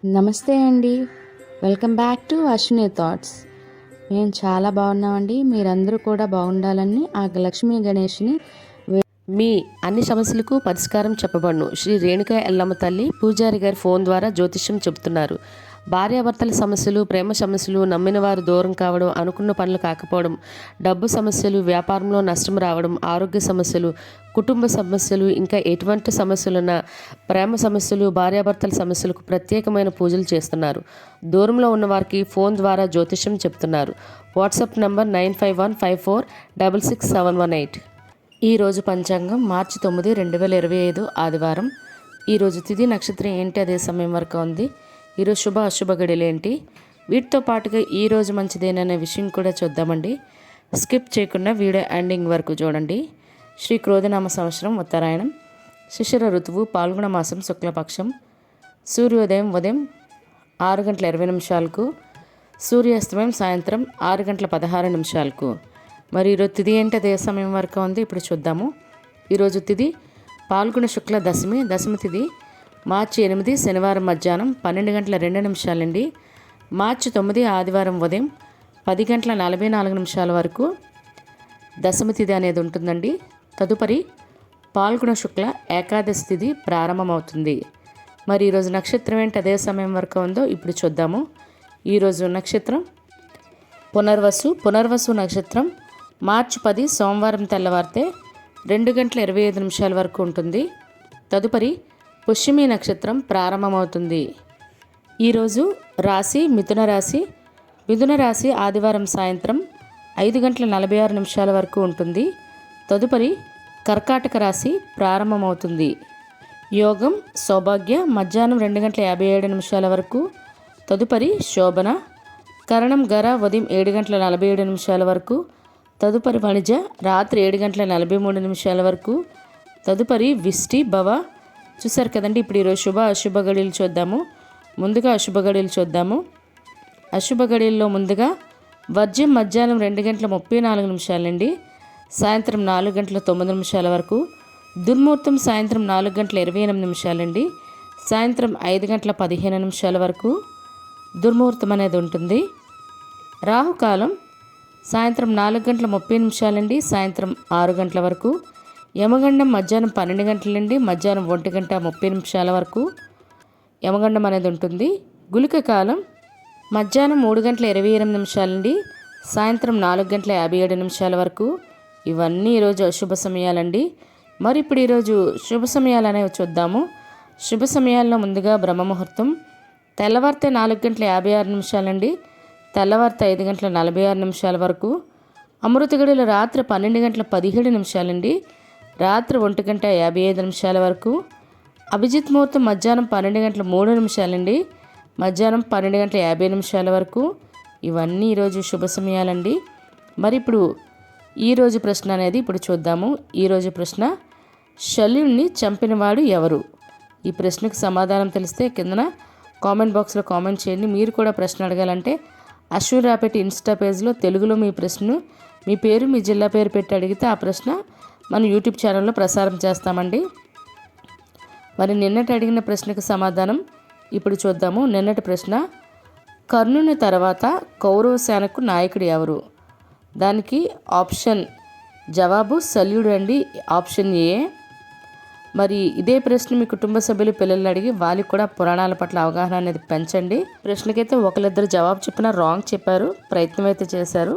నమస్తే అండి. Welcome back to Ashwini thoughts. మేము చాలా బాగున్నామండి. మీరందరూ కూడా బాగుండాలని ఆ లక్ష్మీ గణేష్ని మీ అన్ని సమస్యలకు పరిష్కారం చెప్పబడును. శ్రీ రేణుకా ఎల్లమ్మ తల్లి పూజారి గారి ఫోన్ ద్వారా జ్యోతిష్యం చెబుతున్నారు. భార్యాభర్తల సమస్యలు, ప్రేమ సమస్యలు, నమ్మిన వారు దూరం కావడం, అనుకున్న పనులు కాకపోవడం, డబ్బు సమస్యలు, వ్యాపారంలో నష్టం రావడం, ఆరోగ్య సమస్యలు, కుటుంబ సమస్యలు, ఇంకా ఎటువంటి సమస్యలున్నా, ప్రేమ సమస్యలు, భార్యాభర్తల సమస్యలకు ప్రత్యేకమైన పూజలు చేస్తున్నారు. దూరంలో ఉన్న వారికి ఫోన్ ద్వారా జ్యోతిష్యం చెప్తున్నారు. WhatsApp number 9515466718. ఈరోజు పంచాంగం మార్చి 9, 2025 ఆదివారం. ఈరోజు తిథి నక్షత్రం ఏంటి, అదే సమయం వరకు ఉంది. ఈరోజు శుభ అశుభ గడియలు ఏంటి, వీటితో పాటుగా ఈరోజు మంచిదేననే విషయం కూడా చూద్దామండి. స్కిప్ చేయకుండా వీడియో ఎండింగ్ వరకు చూడండి. శ్రీ క్రోధనామ సంవత్సరం ఉత్తరాయణం, శిశిర ఋతువు, పాల్గొన మాసం, శుక్లపక్షం. సూర్యోదయం ఉదయం 6:20 సూర్యాస్తమయం సాయంత్రం 6:16. మరి ఈరోజు తిథి ఏంటి, అదే సమయం వరకు ఉంది. ఇప్పుడు చూద్దాము. ఈరోజు తిథి పాల్గొన శుక్ల దశమి. దశమి తిథి మార్చి 8 శనివారం మధ్యాహ్నం 12:02 మార్చి 9 ఆదివారం ఉదయం 10:44 వరకు దశమి తిథి అనేది ఉంటుందండి. తదుపరి పాల్గొన శుక్ల ఏకాదశి తిథి ప్రారంభమవుతుంది. మరి ఈరోజు నక్షత్రం ఏంటి, అదే సమయం వరకు ఉందో ఇప్పుడు చూద్దాము. ఈరోజు నక్షత్రం పునర్వసు నక్షత్రం మార్చి 10 సోమవారం తెల్లవారితే 2:25 వరకు ఉంటుంది. తదుపరి పుష్యమి నక్షత్రం ప్రారంభమవుతుంది. ఈరోజు రాశి మిథున రాశి. మిథున రాశి ఆదివారం సాయంత్రం 5:46 వరకు ఉంటుంది. తదుపరి కర్కాటక రాశి ప్రారంభమవుతుంది. యోగం సౌభాగ్య మధ్యాహ్నం 2:57 వరకు. తదుపరి శోభన కరణం గర ఉదయం 7:47 వరకు. తదుపరి వణిజ రాత్రి 7:43 వరకు. తదుపరి విష్టి భవ. చూసారు కదండి. ఇప్పుడు ఈరోజు శుభ అశుభ గడియలు చూద్దాము. ముందుగా అశుభ గడియలు చూద్దాము. అశుభ గడియల్లో ముందుగా వర్జ్యం మధ్యాహ్నం 2:34 సాయంత్రం 4:09 వరకు. దుర్ముహూర్తం సాయంత్రం 4:28 సాయంత్రం 5:15 వరకు దుర్ముహూర్తం అనేది ఉంటుంది. రాహుకాలం సాయంత్రం 4:30 సాయంత్రం 6 వరకు. యమగండం మధ్యాహ్నం 12 మధ్యాహ్నం 1:30 వరకు యమగండం అనేది ఉంటుంది. గుళిక కాలం మధ్యాహ్నం 3:28 సాయంత్రం 4:57 వరకు. ఇవన్నీ ఈరోజు అశుభ సమయాలండి. మరి ఇప్పుడు ఈరోజు శుభ సమయాలు అనేవి చూద్దాము. శుభ సమయాల్లో ముందుగా బ్రహ్మముహూర్తం తెల్లవారితే 4:56 తెల్లవారితే 5:46 వరకు. అమృత గడియలు రాత్రి 12:17 రాత్రి 1:55 వరకు. అభిజిత్ ముహూర్తం మధ్యాహ్నం 12:03 మధ్యాహ్నం 12:50 వరకు. ఇవన్నీ ఈరోజు శుభ సమయాలండి. మరి ఇప్పుడు ఈరోజు ప్రశ్న అనేది ఇప్పుడు చూద్దాము. ఈరోజు ప్రశ్న, శల్యుణ్ణి చంపినవాడు ఎవరు? ఈ ప్రశ్నకు సమాధానం తెలిస్తే కిందన కామెంట్ బాక్స్లో కామెంట్ చేయండి. మీరు కూడా ప్రశ్న అడగాలంటే అశ్విని రాపెట్టి ఇన్స్టా పేజ్లో తెలుగులో మీ ప్రశ్న, మీ పేరు, మీ జిల్లా పేరు పెట్టి అడిగితే ఆ ప్రశ్న మన యూట్యూబ్ ఛానల్లో ప్రసారం చేస్తామండి. మరి నిన్నటి అడిగిన ప్రశ్నకు సమాధానం ఇప్పుడు చూద్దాము. నిన్నటి ప్రశ్న, కర్ణుని తర్వాత కౌరవ సేనకు నాయకుడు ఎవరు? దానికి ఆప్షన్ జవాబు శల్యుడు అండి, ఆప్షన్ ఏ. మరి ఇదే ప్రశ్న మీ కుటుంబ సభ్యులు, పిల్లలు అడిగి వాళ్ళకి కూడా పురాణాల పట్ల అవగాహన అనేది పెంచండి. ప్రశ్నకైతే ఒకరిద్దరు జవాబు చెప్పినా రాంగ్ చెప్పారు, ప్రయత్నం అయితే చేశారు.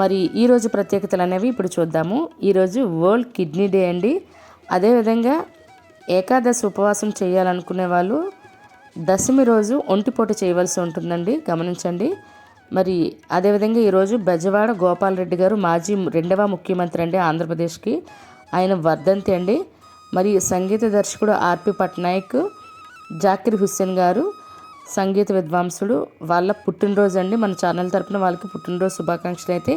మరి ఈరోజు ప్రత్యేకతలు అనేవి ఇప్పుడు చూద్దాము. ఈరోజు వరల్డ్ కిడ్నీ డే అండి. అదేవిధంగా ఏకాదశి ఉపవాసం చేయాలనుకునే వాళ్ళు దశమి రోజు ఒంటిపూట చేయవలసి ఉంటుందండి, గమనించండి. మరి అదేవిధంగా ఈరోజు బెజవాడ గోపాలరెడ్డి గారు మాజీ 2వ ముఖ్యమంత్రి అండి ఆంధ్రప్రదేశ్కి, ఆయన వర్ధంతి అండి. మరి సంగీత దర్శకుడు ఆర్పి పట్నాయక్, జాకిర్ హుస్సేన్ గారు సంగీత విద్వాంసుడు, వాళ్ళ పుట్టినరోజు అండి. మన ఛానల్ తరపున వాళ్ళకి పుట్టినరోజు శుభాకాంక్షలు అయితే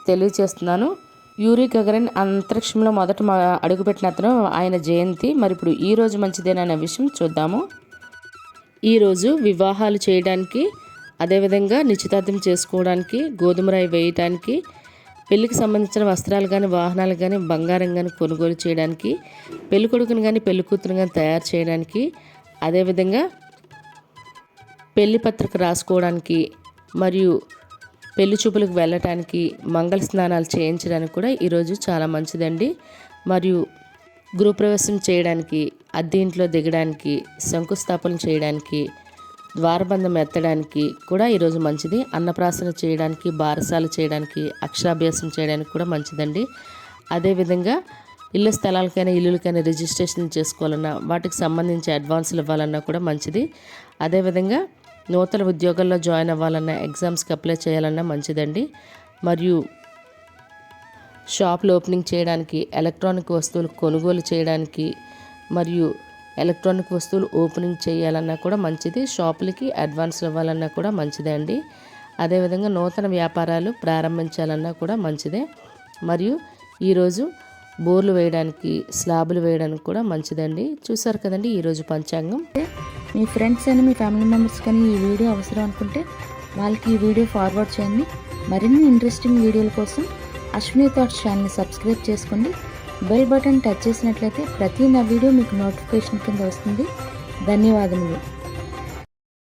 తెలియజేస్తున్నాను. యూరి గగరిన్ అంతరిక్షంలో మొదట అడుగుపెట్టిన అతను, ఆయన జయంతి. మరి ఇప్పుడు ఈరోజు మంచిదేననే విషయం చూద్దాము. ఈరోజు వివాహాలు చేయడానికి, అదేవిధంగా నిశ్చితార్థం చేసుకోవడానికి, గోధుమ రాయి వేయడానికి, పెళ్లికి సంబంధించిన వస్త్రాలు కానీ, వాహనాలు కానీ, బంగారం కానీ కొనుగోలు చేయడానికి, పెళ్ళికొడుకుని కానీ పెళ్ళికూతురు కానీ తయారు చేయడానికి, అదేవిధంగా పెళ్లి పత్రిక రాసుకోవడానికి మరియు పెళ్లి చూపులకు వెళ్ళటానికి మంగళ స్నానాలు చేయించడానికి కూడా ఈరోజు చాలా మంచిదండి. మరియు గృహప్రవేశం చేయడానికి, అద్దె ఇంట్లో దిగడానికి, శంకుస్థాపన చేయడానికి, ద్వారబంధం ఎత్తడానికి కూడా ఈరోజు మంచిది. అన్నప్రాసన చేయడానికి, బారసాలు చేయడానికి, అక్షరాభ్యాసం చేయడానికి కూడా మంచిదండి. అదేవిధంగా ఇళ్ళ స్థలాలకైనా ఇల్లులకైనా రిజిస్ట్రేషన్ చేసుకోవాలన్నా, వాటికి సంబంధించి అడ్వాన్సులు ఇవ్వాలన్నా కూడా మంచిది. అదేవిధంగా నూతన ఉద్యోగాల్లో జాయిన్ అవ్వాలన్నా, ఎగ్జామ్స్కి అప్లై చేయాలన్నా మంచిదండి. మరియు షాపులు ఓపెనింగ్ చేయడానికి, ఎలక్ట్రానిక్ వస్తువులు కొనుగోలు చేయడానికి మరియు ఎలక్ట్రానిక్ వస్తువులు ఓపెనింగ్ చేయాలన్నా కూడా మంచిది. షాపులకి అడ్వాన్స్ ఇవ్వాలన్నా కూడా మంచిదే అండి. అదేవిధంగా నూతన వ్యాపారాలు ప్రారంభించాలన్నా కూడా మంచిదే. మరియు ఈరోజు బోర్లు వేయడానికి, స్లాబులు వేయడానికి కూడా మంచిదండి. చూసారు కదండి ఈరోజు పంచాంగం. మీ ఫ్రెండ్స్ అని, మీ ఫ్యామిలీ మెంబర్స్ కానీ ఈ వీడియో అవసరం అనుకుంటే వాళ్ళకి ఈ వీడియో ఫార్వర్డ్ చేయండి. మరిన్ని ఇంట్రెస్టింగ్ వీడియోల కోసం అశ్విని థాట్స్ ఛానల్ని సబ్స్క్రైబ్ చేసుకోండి. బెల్ బటన్ టచ్ చేసినట్లయితే ప్రతి నా వీడియో మీకు నోటిఫికేషన్ కింద వస్తుంది. ధన్యవాదములు.